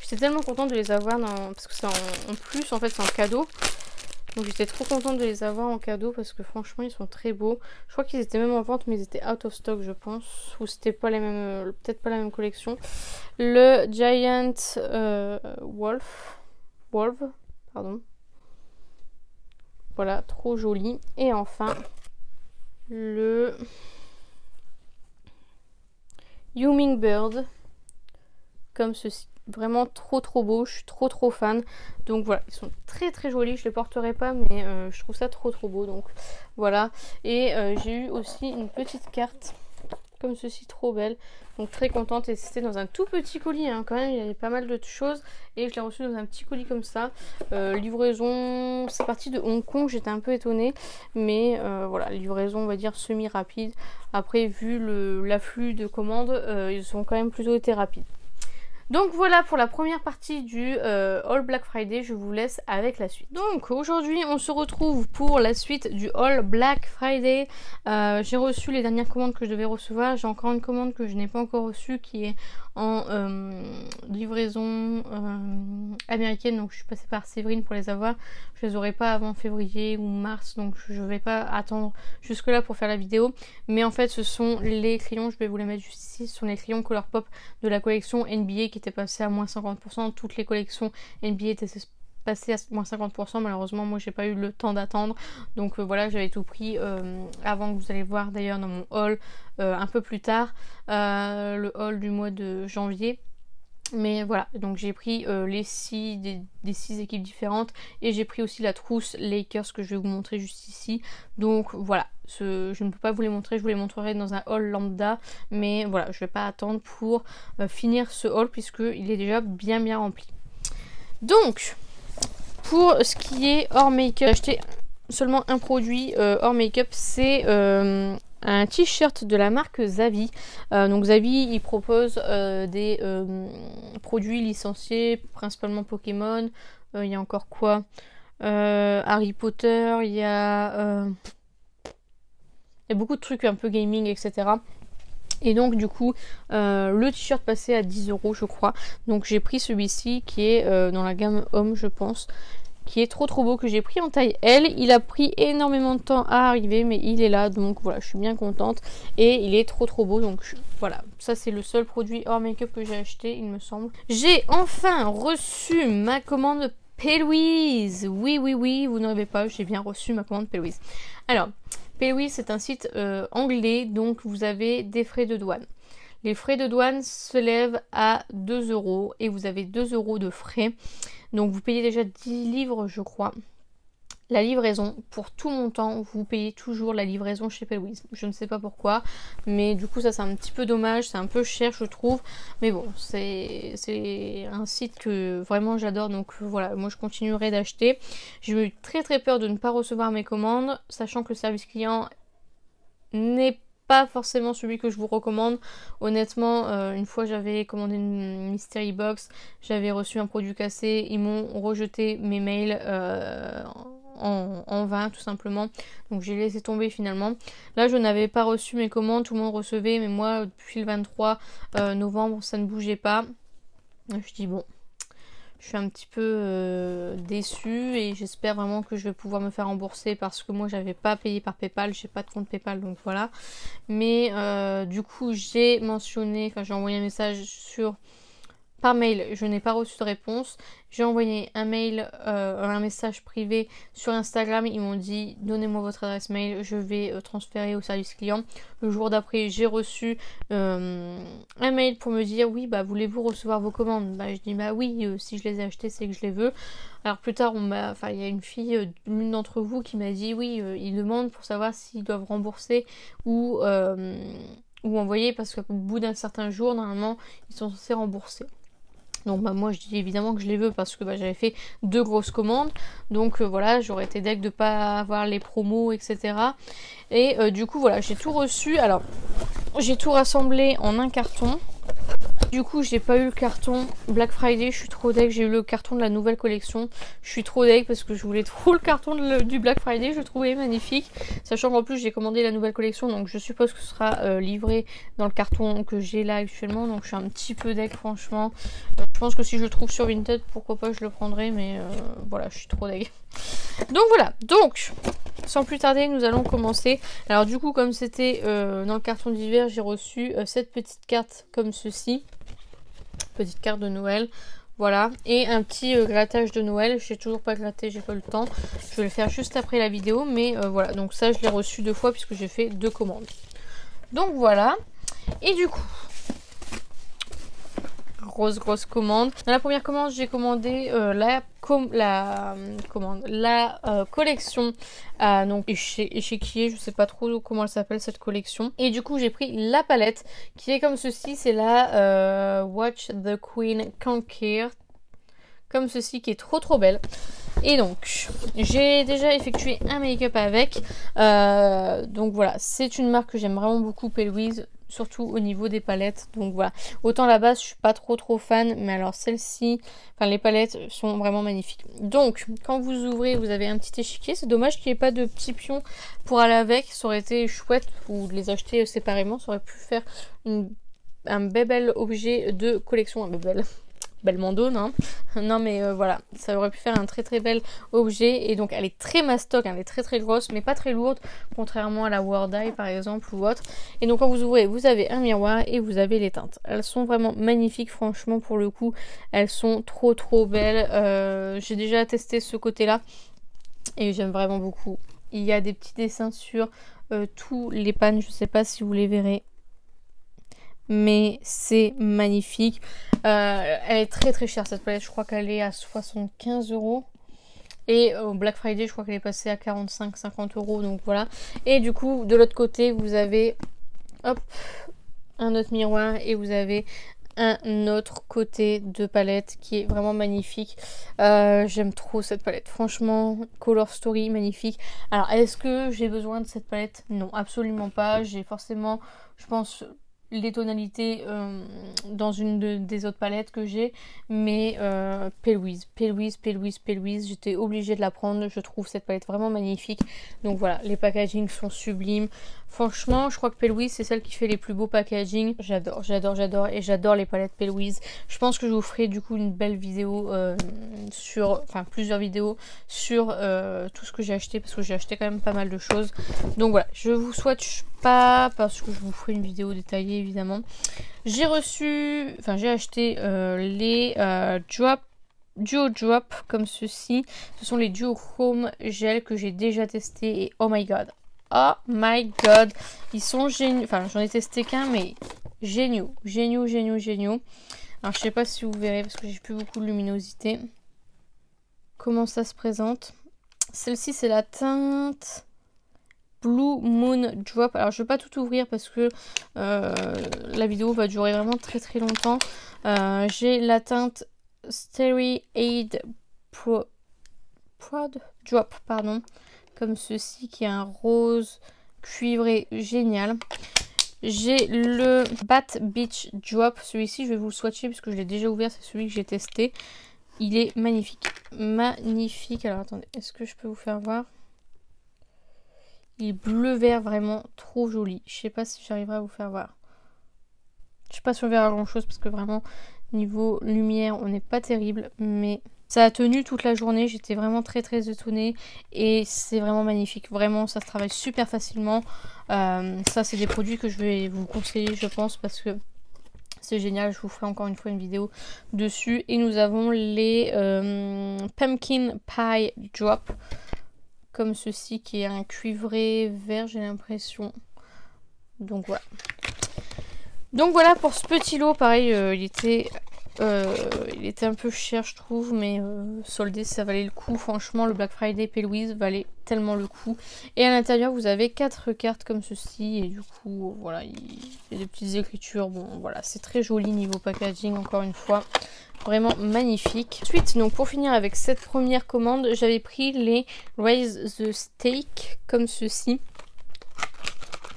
J'étais tellement contente de les avoir parce que c'est en plus, en fait, c'est un cadeau. Donc j'étais trop contente de les avoir en cadeau parce que franchement, ils sont très beaux. Je crois qu'ils étaient même en vente, mais ils étaient out of stock, je pense. Ou c'était pas les mêmes, peut-être pas la même collection. Le Giant Wolf, pardon. Voilà, trop joli. Et enfin, le Hummingbird, comme ceci. Vraiment trop beau, je suis trop fan. Donc voilà, ils sont très jolis. Je les porterai pas, mais je trouve ça trop beau. Donc voilà. Et j'ai eu aussi une petite carte comme ceci, trop belle. Donc très contente. Et c'était dans un tout petit colis hein, quand même. Il y avait pas mal de choses. Et je l'ai reçu dans un petit colis comme ça. Livraison, c'est parti de Hong Kong. J'étais un peu étonnée. Mais voilà, livraison on va dire semi-rapide. Après vu l'afflux de commandes, ils ont quand même plutôt été rapides. Donc voilà pour la première partie du haul Black Friday, je vous laisse avec la suite. Donc aujourd'hui on se retrouve pour la suite du haul Black Friday. J'ai reçu les dernières commandes que je devais recevoir, j'ai encore une commande que je n'ai pas encore reçue qui est en livraison américaine, donc je suis passée par Séverine pour les avoir. Je les aurai pas avant février ou mars, donc je vais pas attendre jusque là pour faire la vidéo. Mais en fait ce sont les crayons, je vais vous les mettre juste ici, ce sont les crayons Colourpop de la collection NBA qui était passée à moins 50%. Toutes les collections NBA étaient passées à moins 50%. Malheureusement moi j'ai pas eu le temps d'attendre, donc voilà, j'avais tout pris avant, que vous allez voir d'ailleurs dans mon haul un peu plus tard, le haul du mois de janvier. Mais voilà, donc j'ai pris les 6 des 6 équipes différentes et j'ai pris aussi la trousse Lakers que je vais vous montrer juste ici. Donc voilà, je ne peux pas vous les montrer, je vous les montrerai dans un haul lambda, mais voilà, je vais pas attendre pour finir ce haul puisqu'il est déjà bien rempli. Donc pour ce qui est hors make-up, j'ai acheté seulement un produit hors make-up, c'est un t-shirt de la marque Zavi. Donc Zavi il propose des produits licenciés, principalement Pokémon. Il y a encore quoi, Harry Potter, il y a beaucoup de trucs un peu gaming, etc. Et donc du coup le t-shirt passait à 10 € je crois. Donc j'ai pris celui-ci qui est dans la gamme homme je pense, qui est trop beau, que j'ai pris en taille L. Il a pris énormément de temps à arriver mais il est là, donc voilà, je suis bien contente et il est trop beau. Donc voilà, ça c'est le seul produit hors make-up que j'ai acheté il me semble. J'ai enfin reçu ma commande Paywiz. Oui, vous ne rêvez pas, j'ai bien reçu ma commande Paywiz. Alors Paywiz c'est un site anglais, donc vous avez des frais de douane. Les frais de douane s'élèvent à 2 € et vous avez 2 € de frais. Donc vous payez déjà 10 livres je crois. La livraison, pour tout montant, vous payez toujours la livraison chez Paywiz. Je ne sais pas pourquoi, mais du coup ça c'est un petit peu dommage, c'est un peu cher je trouve. Mais bon, c'est un site que vraiment j'adore, donc voilà, moi je continuerai d'acheter. J'ai eu très peur de ne pas recevoir mes commandes, sachant que le service client n'est pas forcément celui que je vous recommande. Honnêtement, une fois j'avais commandé une mystery box, j'avais reçu un produit cassé, ils m'ont rejeté mes mails en vain tout simplement, donc j'ai laissé tomber finalement. Là je n'avais pas reçu mes commandes, tout le monde recevait, mais moi depuis le 23 novembre ça ne bougeait pas. Je dis bon, je suis un petit peu déçue et j'espère vraiment que je vais pouvoir me faire rembourser parce que moi j'avais pas payé par PayPal, j'ai pas de compte PayPal, donc voilà. Mais du coup j'ai mentionné, enfin j'ai envoyé un message par mail, je n'ai pas reçu de réponse. J'ai envoyé un mail, un message privé sur Instagram. Ils m'ont dit donnez-moi votre adresse mail, je vais transférer au service client. Le jour d'après, j'ai reçu un mail pour me dire oui, bah voulez-vous recevoir vos commandes? Bah je dis bah oui, si je les ai achetées, c'est que je les veux. Alors plus tard, il y a une fille, l'une d'entre vous, qui m'a dit oui, ils demandent pour savoir s'ils doivent rembourser ou envoyer parce qu'au bout d'un certain jour, normalement, ils sont censés rembourser. Donc bah, moi je dis évidemment que je les veux parce que j'avais fait 2 grosses commandes. Donc voilà, j'aurais été deg de pas avoir les promos, etc. Et du coup voilà, j'ai tout reçu. Alors j'ai tout rassemblé en un carton. Du coup j'ai pas eu le carton Black Friday, je suis trop deg. J'ai eu le carton de la nouvelle collection. Je suis trop deg parce que je voulais trop le carton du Black Friday, je le trouvais magnifique. Sachant qu'en plus j'ai commandé la nouvelle collection, donc je suppose que ce sera livré dans le carton que j'ai là actuellement. Donc je suis un petit peu deg franchement. Je pense que si je le trouve sur Vinted, pourquoi pas je le prendrai, mais voilà, je suis trop deg. Donc voilà, donc sans plus tarder nous allons commencer. Alors du coup comme c'était dans le carton d'hiver, j'ai reçu cette petite carte comme ceci. Petite carte de Noël, voilà, et un petit grattage de Noël. J'ai toujours pas gratté, j'ai pas le temps, je vais le faire juste après la vidéo, mais voilà, donc ça je l'ai reçu 2 fois puisque j'ai fait 2 commandes. Donc voilà, et du coup grosse commande. Dans la première commande j'ai commandé la collection donc échiquier, je sais pas trop comment elle s'appelle cette collection, et du coup j'ai pris la palette qui est comme ceci, c'est la Watch the Queen Conquer comme ceci, qui est trop belle. Et donc j'ai déjà effectué un make-up avec, donc voilà, c'est une marque que j'aime vraiment beaucoup, Paywiz. surtout au niveau des palettes. Donc voilà, autant la base je suis pas trop fan, mais alors celle-ci, enfin les palettes sont vraiment magnifiques. Donc quand vous ouvrez, vous avez un petit échiquier. C'est dommage qu'il n'y ait pas de petits pions pour aller avec, ça aurait été chouette, ou de les acheter séparément, ça aurait pu faire un bel objet de collection. Un belle mandone, hein. Non mais voilà, ça aurait pu faire un très bel objet. Et donc elle est très mastoc, elle est très grosse, mais pas très lourde, contrairement à la World Eye par exemple ou autre. Et donc quand vous ouvrez, vous avez un miroir et vous avez les teintes. Elles sont vraiment magnifiques, franchement, pour le coup elles sont trop belles. J'ai déjà testé ce côté là et j'aime vraiment beaucoup. Il y a des petits dessins sur tous les pannes, je sais pas si vous les verrez, mais c'est magnifique. Elle est très chère cette palette, je crois qu'elle est à 75 €. Et au Black Friday, je crois qu'elle est passée à 45-50 €, donc voilà. Et du coup, de l'autre côté, vous avez hop, un autre miroir et vous avez un autre côté de palette qui est vraiment magnifique. J'aime trop cette palette, franchement. Color Story, magnifique. Alors, est-ce que j'ai besoin de cette palette? Non, absolument pas. J'ai forcément, je pense, les tonalités dans une des autres palettes que j'ai, mais Pale Wiz, j'étais obligée de la prendre. Je trouve cette palette vraiment magnifique. Donc voilà, les packagings sont sublimes. Franchement, je crois que Pale Wiz, c'est celle qui fait les plus beaux packaging. J'adore et j'adore les palettes Pale Wiz. Je pense que je vous ferai du coup une belle vidéo plusieurs vidéos sur tout ce que j'ai acheté, parce que j'ai acheté quand même pas mal de choses. Donc voilà, je vous swatch pas parce que je vous ferai une vidéo détaillée évidemment. J'ai acheté les Duo Drop comme ceci. Ce sont les Duo Chrome Gel que j'ai déjà testé et oh my god, ils sont géniaux. Enfin, j'en ai testé qu'un, mais géniaux. Alors, je sais pas si vous verrez parce que j'ai plus beaucoup de luminosité. Comment ça se présente? Celle-ci, c'est la teinte Blue Moon Drop. Alors, je vais pas tout ouvrir parce que la vidéo va durer vraiment très longtemps. J'ai la teinte Starry Aid Prod Drop, pardon, comme ceci, qui est un rose cuivré génial. J'ai le Bat Beach Drop. Celui-ci, je vais vous le swatcher puisque je l'ai déjà ouvert. C'est celui que j'ai testé. Il est magnifique. Alors, attendez. Est-ce que je peux vous faire voir? Il est bleu-vert, vraiment trop joli. Je sais pas si j'arriverai à vous faire voir. Je sais pas si on verra grand-chose parce que vraiment, niveau lumière, on n'est pas terrible. Mais ça a tenu toute la journée. J'étais vraiment très étonnée. Et c'est vraiment magnifique. Vraiment, ça se travaille super facilement. Ça, c'est des produits que je vais vous conseiller, je pense, parce que c'est génial. Je vous ferai encore une fois une vidéo dessus. Et nous avons les Pumpkin Pie Drop, comme ceci, qui est un cuivré vert, j'ai l'impression. Donc voilà pour ce petit lot. Pareil, il était un peu cher, je trouve, mais soldé, ça valait le coup. Franchement, le Black Friday Pale Wiz valait tellement le coup. Et à l'intérieur, vous avez 4 cartes comme ceci. Et du coup, voilà, il y a des petites écritures. Bon, voilà, c'est très joli niveau packaging, encore une fois. Vraiment magnifique. Ensuite, donc pour finir avec cette première commande, j'avais pris les Raise the Stake, comme ceci,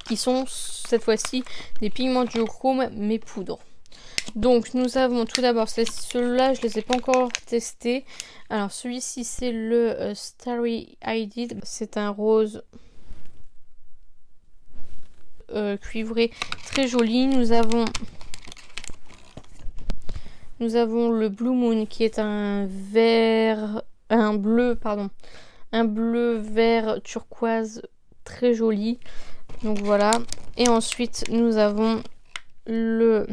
qui sont cette fois-ci des pigments duochrome mais poudre. Donc nous avons tout d'abord ceux-là, je les ai pas encore testés. Alors celui-ci, c'est le Starry Eyed, c'est un rose cuivré très joli. Nous avons le Blue Moon, qui est un bleu vert turquoise très joli. Donc voilà. Et ensuite nous avons le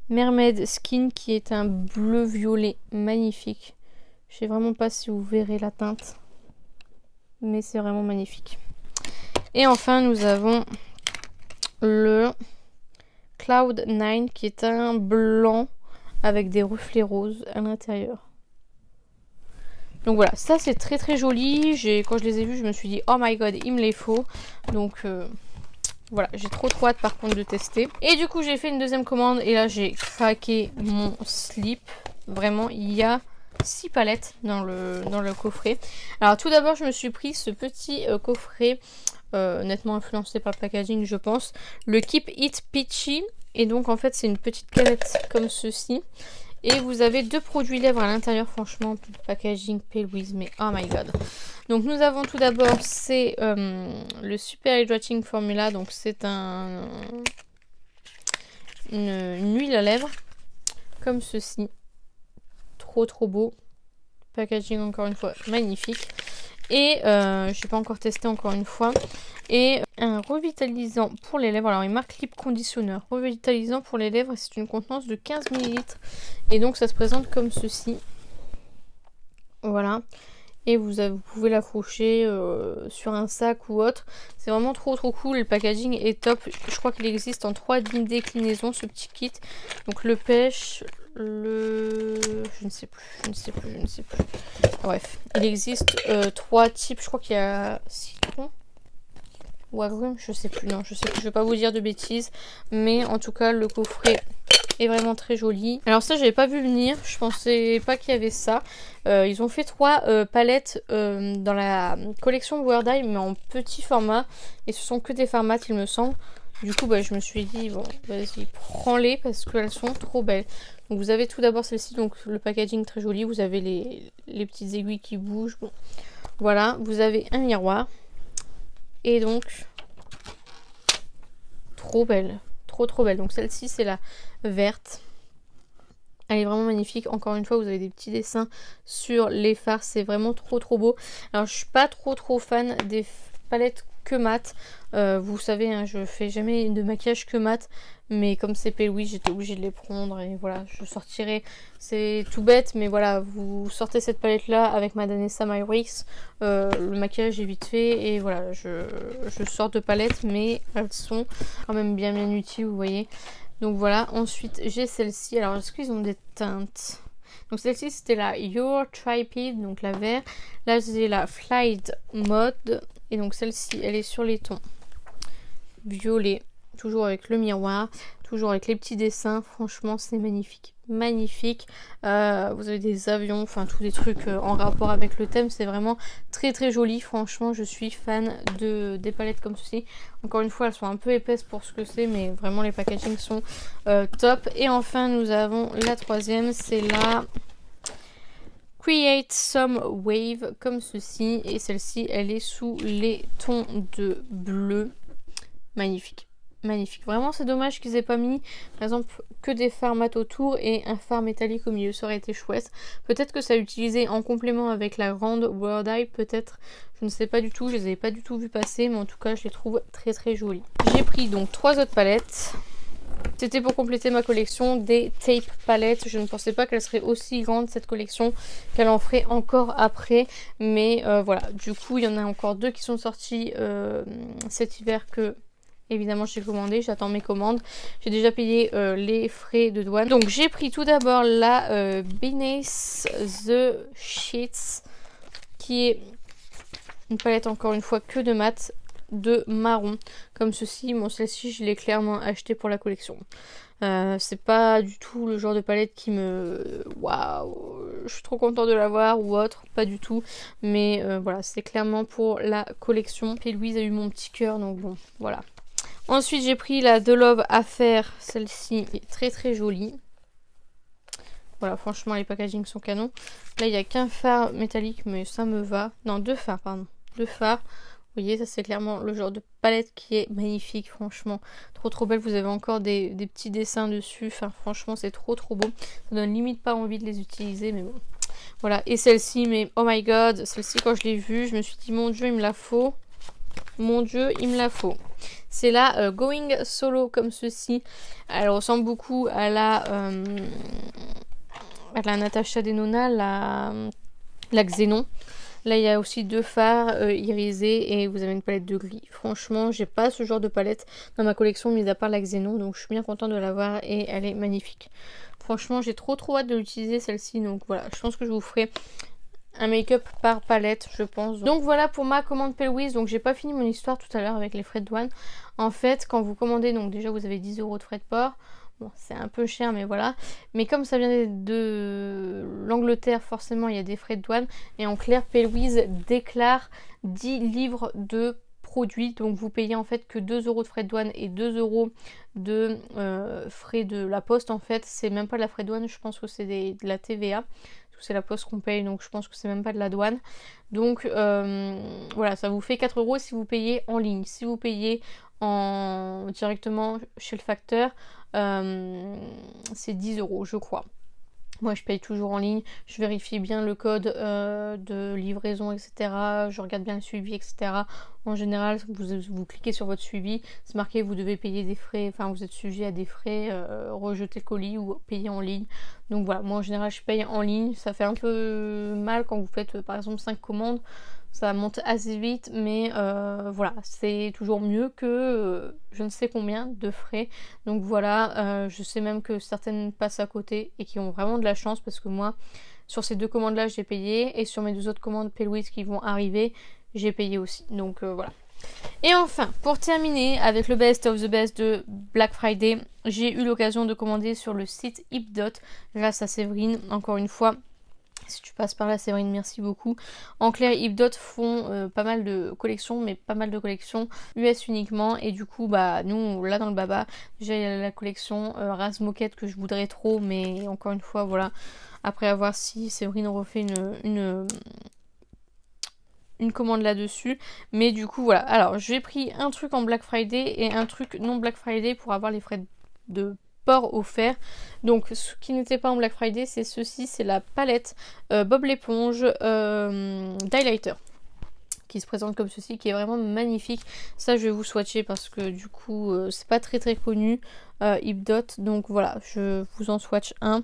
Mermaid Skin, qui est un bleu violet magnifique. Je sais vraiment pas si vous verrez la teinte, mais c'est vraiment magnifique. Et enfin nous avons le Cloud 9, qui est un blanc avec des reflets roses à l'intérieur. Donc voilà, ça c'est très joli. Quand je les ai vus, je me suis dit oh my god, il me les faut. Donc voilà, j'ai trop hâte par contre de tester. Et du coup, j'ai fait une deuxième commande et là j'ai craqué mon slip. Vraiment, il y a 6 palettes dans le coffret. Alors tout d'abord, je me suis pris ce petit coffret nettement influencé par le packaging, je pense. Le Keep It Peachy. Et donc en fait c'est une petite canette comme ceci. Et vous avez 2 produits lèvres à l'intérieur. Franchement, packaging Pale Whiz, mais oh my god. Donc nous avons tout d'abord, c'est le Super Hydrating Formula. Donc c'est une huile à lèvres comme ceci. Trop beau. Packaging encore une fois magnifique. Et je n'ai pas encore testé encore une fois. Et un revitalisant pour les lèvres. Alors il marque Lip Conditioner. Revitalisant pour les lèvres. C'est une contenance de 15 ml. Et donc ça se présente comme ceci. Voilà. Et vous pouvez l'accrocher sur un sac ou autre. C'est vraiment trop cool. Le packaging est top. Je crois qu'il existe en 3 déclinaisons ce petit kit. Donc le pêche, je ne sais plus. Bref, il existe 3 types. Je crois qu'il y a citron ou agrumes, je sais plus. Non, je sais plus. Je vais pas vous dire de bêtises. Mais en tout cas, le coffret est vraiment très joli. Alors ça, j'avais pas vu venir. Je pensais pas qu'il y avait ça. Ils ont fait 3 palettes dans la collection Weird Eye, mais en petit format. Et ce sont que des formats, il me semble. Du coup, je me suis dit, bon, vas-y, prends-les parce qu'elles sont trop belles. Donc vous avez tout d'abord celle-ci, donc le packaging très joli. Vous avez les petites aiguilles qui bougent. Bon. Voilà, vous avez un miroir. Et donc, trop belle. Trop belle. Donc celle-ci, c'est la verte. Elle est vraiment magnifique. Encore une fois, vous avez des petits dessins sur les fards. C'est vraiment trop beau. Alors, je suis pas trop fan des palettes que mat. Vous savez, hein, je fais jamais de maquillage que mat. Mais comme c'est Pale Whiz, j'étais obligée de les prendre. Et voilà, je sortirai. C'est tout bête, mais voilà, vous sortez cette palette-là avec ma Danessa My Wix. Le maquillage est vite fait. Et voilà, je sors de palettes, mais elles sont quand même bien utiles, vous voyez. Donc voilà, ensuite j'ai celle-ci. Alors est-ce qu'ils ont des teintes? Donc celle-ci c'était la Your Tripid, donc la vert. Là j'ai la Flight Mode. Et donc celle-ci elle est sur les tons violet. Toujours avec le miroir. Toujours avec les petits dessins. Franchement c'est magnifique. Magnifique. Vous avez des avions, enfin tous des trucs en rapport avec le thème. C'est vraiment très joli. Franchement je suis fan des palettes comme ceci. Encore une fois elles sont un peu épaisses pour ce que c'est, mais vraiment les packagings sont top. Et enfin nous avons la troisième, c'est la Create Some Wave comme ceci. Et celle-ci elle est sous les tons de bleu. Magnifique. Magnifique. Vraiment, c'est dommage qu'ils aient pas mis, par exemple, que des fards mat autour et un fard métallique au milieu. Ça aurait été chouette. Peut-être que ça a utilisé en complément avec la grande Weird Eye, peut-être. Je ne sais pas du tout. Je les avais pas du tout vu passer, mais en tout cas, je les trouve très jolies. J'ai pris donc 3 autres palettes. C'était pour compléter ma collection des tape palettes. Je ne pensais pas qu'elle serait aussi grande cette collection, qu'elle en ferait encore après. Mais voilà, du coup, il y en a encore 2 qui sont sortis cet hiver que... Évidemment j'ai commandé, j'attends mes commandes. J'ai déjà payé les frais de douane. Donc j'ai pris tout d'abord la Beneath the Sheets, qui est une palette encore une fois que de mat, de marron comme ceci. Bon, celle-ci je l'ai clairement achetée pour la collection. C'est pas du tout le genre de palette qui me... Waouh, je suis trop contente de l'avoir ou autre, pas du tout. Mais voilà, c'est clairement pour la collection. Et Louise a eu mon petit cœur, donc bon, voilà. Ensuite j'ai pris la The Love Affair, celle-ci est très jolie. Voilà, franchement les packagings sont canons. Là il n'y a qu'un fard métallique mais ça me va. Non, 2 fards, pardon. 2 fards. Vous voyez, ça c'est clairement le genre de palette qui est magnifique, franchement. Trop belle, vous avez encore des petits dessins dessus. Enfin franchement c'est trop beau. Ça donne limite pas envie de les utiliser, mais bon. Voilà, et celle-ci, mais oh my god, celle-ci quand je l'ai vue, je me suis dit mon dieu il me la faut. Mon dieu il me la faut. C'est la Going Solo comme ceci. Elle ressemble beaucoup à la Natasha Denona, la Xénon. Là il y a aussi 2 fards irisés et vous avez une palette de gris. Franchement j'ai pas ce genre de palette dans ma collection mis à part la Xénon, donc je suis bien contente de l'avoir et elle est magnifique. Franchement j'ai trop hâte de l'utiliser celle-ci, donc voilà, je pense que je vous ferai un make-up par palette je pense. Donc voilà pour ma commande Pale Whiz. Donc j'ai pas fini mon histoire tout à l'heure avec les frais de douane. En fait quand vous commandez, donc déjà vous avez 10 € de frais de port. Bon c'est un peu cher mais voilà. Mais comme ça vient de l'Angleterre, forcément il y a des frais de douane. Et en clair Pale Whiz déclare 10 livres de produit, donc vous payez en fait que 2 € de frais de douane et 2 € de frais de la poste. En fait c'est même pas de la frais de douane, je pense que c'est de la TVA, c'est la poste qu'on paye, donc je pense que c'est même pas de la douane. Donc voilà, ça vous fait 4 € si vous payez en ligne. Si vous payez directement chez le facteur, c'est 10 € je crois. Moi je paye toujours en ligne, je vérifie bien le code de livraison, etc. Je regarde bien le suivi, etc. En général, vous cliquez sur votre suivi, c'est marqué vous devez payer des frais, enfin vous êtes sujet à des frais, rejeter le colis ou payer en ligne. Donc voilà, moi en général je paye en ligne, ça fait un peu mal quand vous faites par exemple 5 commandes. Ça monte assez vite, mais voilà, c'est toujours mieux que je ne sais combien de frais. Donc voilà, je sais même que certaines passent à côté et qui ont vraiment de la chance parce que moi, sur ces 2 commandes-là, j'ai payé et sur mes 2 autres commandes Paylouis qui vont arriver, j'ai payé aussi. Donc voilà. Et enfin, pour terminer avec le best of the best de Black Friday, j'ai eu l'occasion de commander sur le site Ipdot grâce à Séverine, encore une fois. Si tu passes par là, Séverine, merci beaucoup. En clair, Ipdot font pas mal de collections, mais pas mal de collections US uniquement. Et du coup, bah nous, là dans le Baba, déjà il y a la collection Ras Moquette que je voudrais trop, mais encore une fois, voilà. Après, à voir si Séverine refait une commande là-dessus. Mais du coup, voilà. Alors, j'ai pris un truc en Black Friday et un truc non Black Friday pour avoir les frais de port offert. Donc ce qui n'était pas en Black Friday, c'est ceci, c'est la palette Bob l'éponge d'highlighter qui se présente comme ceci, qui est vraiment magnifique. Ça je vais vous swatcher parce que du coup c'est pas très connu, Ipdot, donc voilà, je vous en swatch un.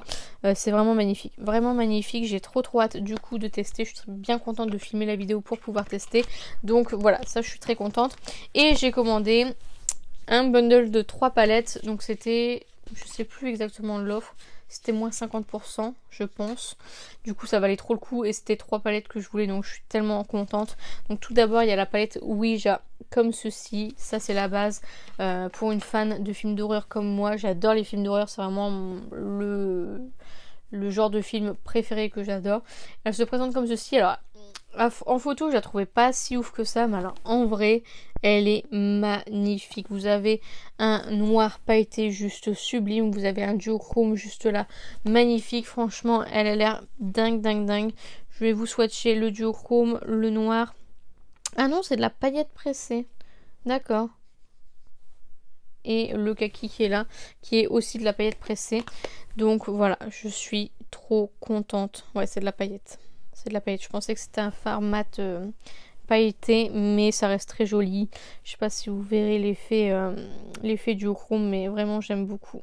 C'est vraiment magnifique, j'ai trop hâte du coup de tester. Je suis bien contente de filmer la vidéo pour pouvoir tester, donc voilà, ça je suis très contente. Et j'ai commandé un bundle de 3 palettes, donc c'était, je sais plus exactement l'offre, c'était moins 50% je pense. Du coup ça valait trop le coup et c'était 3 palettes que je voulais, donc je suis tellement contente. Donc tout d'abord il y a la palette Ouija comme ceci, ça c'est la base pour une fan de films d'horreur comme moi. J'adore les films d'horreur, c'est vraiment le genre de film préféré que j'adore. Elle se présente comme ceci. Alors en photo je la trouvais pas si ouf que ça, mais alors en vrai elle est magnifique. Vous avez un noir pailleté juste sublime, vous avez un duochrome juste là magnifique. Franchement elle a l'air dingue. Je vais vous swatcher le duochrome, le noir. Ah non, c'est de la paillette pressée, d'accord. Et le kaki qui est là, qui est aussi de la paillette pressée. Donc voilà, je suis trop contente. Ouais, c'est de la paillette. C'est de la paillette. Je pensais que c'était un fard mat pailleté, mais ça reste très joli. Je sais pas si vous verrez l'effet du chrome, mais vraiment j'aime beaucoup.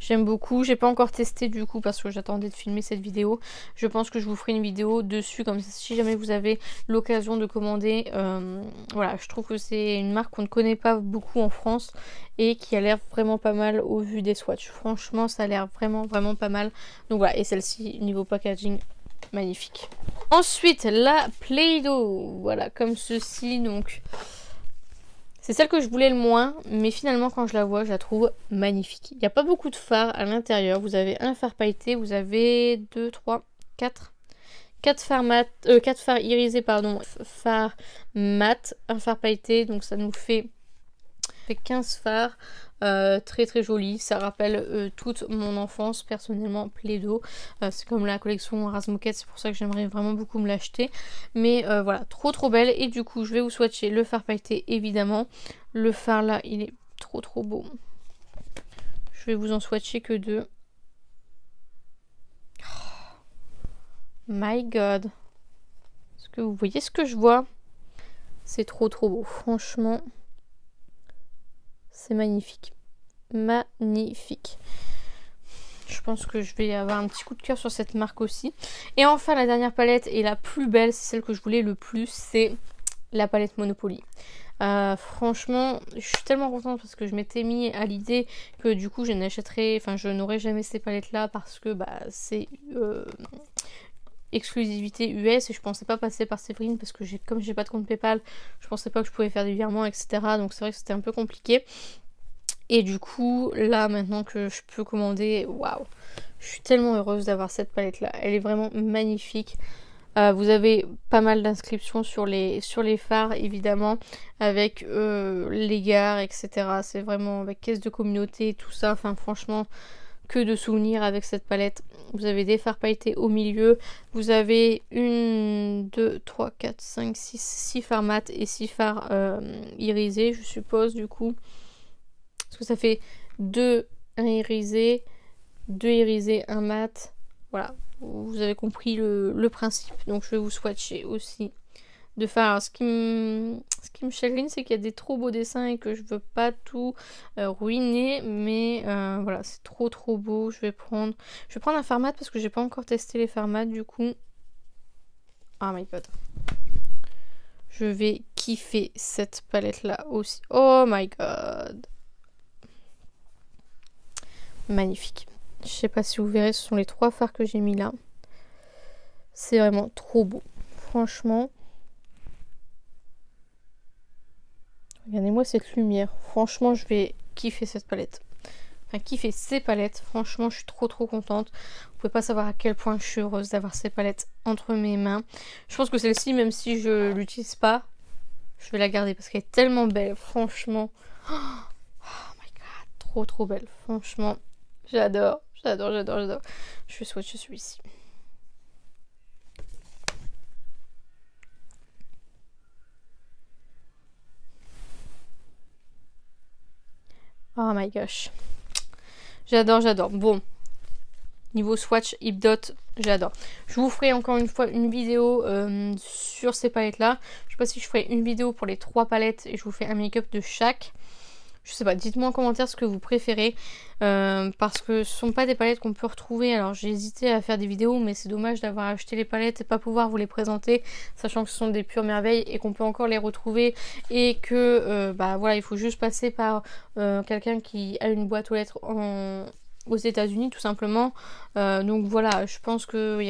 J'aime beaucoup, j'ai pas encore testé du coup parce que j'attendais de filmer cette vidéo. Je pense que je vous ferai une vidéo dessus, comme ça si jamais vous avez l'occasion de commander. Voilà, je trouve que c'est une marque qu'on ne connaît pas beaucoup en France et qui a l'air vraiment pas mal au vu des swatchs. Franchement ça a l'air vraiment pas mal. Donc voilà, et celle-ci niveau packaging magnifique. Ensuite la Play-Doh, voilà comme ceci, donc c'est celle que je voulais le moins, mais finalement quand je la vois, je la trouve magnifique. Il n'y a pas beaucoup de fards à l'intérieur. Vous avez un fard pailleté, vous avez 2, 3, 4 fards mat, 4 fards irisés, pardon, fards mat, un fard pailleté, donc ça nous fait 15 fards. Très joli, ça rappelle toute mon enfance personnellement. Play-Doh, c'est comme la collection Ras Moquette, c'est pour ça que j'aimerais vraiment beaucoup me l'acheter, mais voilà, trop belle. Et du coup je vais vous swatcher le fard pailleté évidemment. Le fard là il est trop beau, je vais vous en swatcher que 2. Oh, my god, est-ce que vous voyez ce que je vois? C'est trop beau, franchement c'est magnifique. Je pense que je vais avoir un petit coup de cœur sur cette marque aussi. Et enfin la dernière palette et la plus belle, c'est celle que je voulais le plus, c'est la palette Monopoly. Franchement je suis tellement contente parce que je m'étais mis à l'idée que du coup je n'aurais jamais ces palettes là parce que bah c'est exclusivité US et je pensais pas passer par Séverine parce que comme j'ai pas de compte PayPal, je pensais pas que je pouvais faire des virements, etc. Donc c'est vrai que c'était un peu compliqué. Et du coup là maintenant que je peux commander, waouh, je suis tellement heureuse d'avoir cette palette là. Elle est vraiment magnifique. Vous avez pas mal d'inscriptions sur les phares, évidemment, avec les gares, etc. C'est vraiment avec caisse de communauté, tout ça. Enfin, franchement, que de souvenirs avec cette palette. Vous avez des fards pailletés au milieu. Vous avez 1, 2, 3, 4, 5, 6 fards mat et 6 fards irisés, je suppose, du coup. Parce que ça fait 2 irisés, 2 irisés, 1 mat. Voilà, vous avez compris le principe. Donc je vais vous swatcher aussi de faire. Ce qui me chagrine, c'est qu'il y a des trop beaux dessins et que je veux pas tout ruiner, mais voilà, c'est trop beau. Je vais prendre un fard mat parce que j'ai pas encore testé les fards mat, du coup. Oh my god, je vais kiffer cette palette là aussi. Oh my god, magnifique. Je sais pas si vous verrez, ce sont les 3 fards que j'ai mis là. C'est vraiment trop beau, franchement. Regardez-moi cette lumière. Franchement, je vais kiffer cette palette. Enfin, kiffer ces palettes. Franchement, je suis trop contente. Vous pouvez pas savoir à quel point je suis heureuse d'avoir ces palettes entre mes mains. Je pense que celle-ci, même si je l'utilise pas, je vais la garder parce qu'elle est tellement belle. Franchement. Oh my god. Trop belle. Franchement, j'adore. Je vais swatcher celui-ci. Oh my gosh. J'adore. Bon. Niveau swatch, Ipdot, j'adore. Je vous ferai encore une fois une vidéo sur ces palettes là. Je sais pas si je ferai une vidéo pour les 3 palettes et je vous fais un make-up de chaque. Je sais pas, dites-moi en commentaire ce que vous préférez. Parce que ce sont pas des palettes qu'on peut retrouver. Alors j'ai hésité à faire des vidéos, mais c'est dommage d'avoir acheté les palettes et pas pouvoir vous les présenter, sachant que ce sont des pures merveilles et qu'on peut encore les retrouver. Et que bah voilà, il faut juste passer par quelqu'un qui a une boîte aux lettres aux États-Unis, tout simplement. Donc voilà, je pense que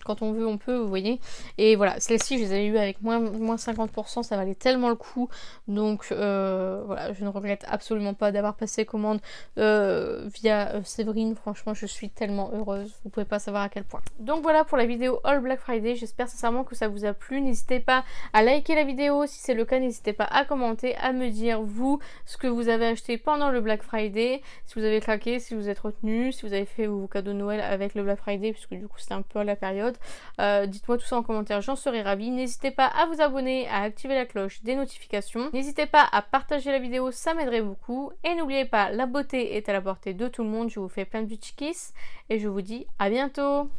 quand on veut, on peut, vous voyez. Et voilà, celle-ci, je les avais eu avec moins 50%, ça valait tellement le coup. Donc voilà, je ne regrette absolument pas d'avoir passé commande via Séverine. Franchement, je suis tellement heureuse. Vous pouvez pas savoir à quel point. Donc voilà pour la vidéo All Black Friday. J'espère sincèrement que ça vous a plu. N'hésitez pas à liker la vidéo. Si c'est le cas, n'hésitez pas à commenter, à me dire, vous, ce que vous avez acheté pendant le Black Friday. Si vous avez craqué, si vous êtes retenu, si vous avez fait vos cadeaux de Noël avec le Black Friday, puisque du coup, c'était un peu à la période. Dites-moi tout ça en commentaire, j'en serai ravie. N'hésitez pas à vous abonner, à activer la cloche des notifications. N'hésitez pas à partager la vidéo, ça m'aiderait beaucoup. Et n'oubliez pas, la beauté est à la portée de tout le monde. Je vous fais plein de petits kiss et je vous dis à bientôt.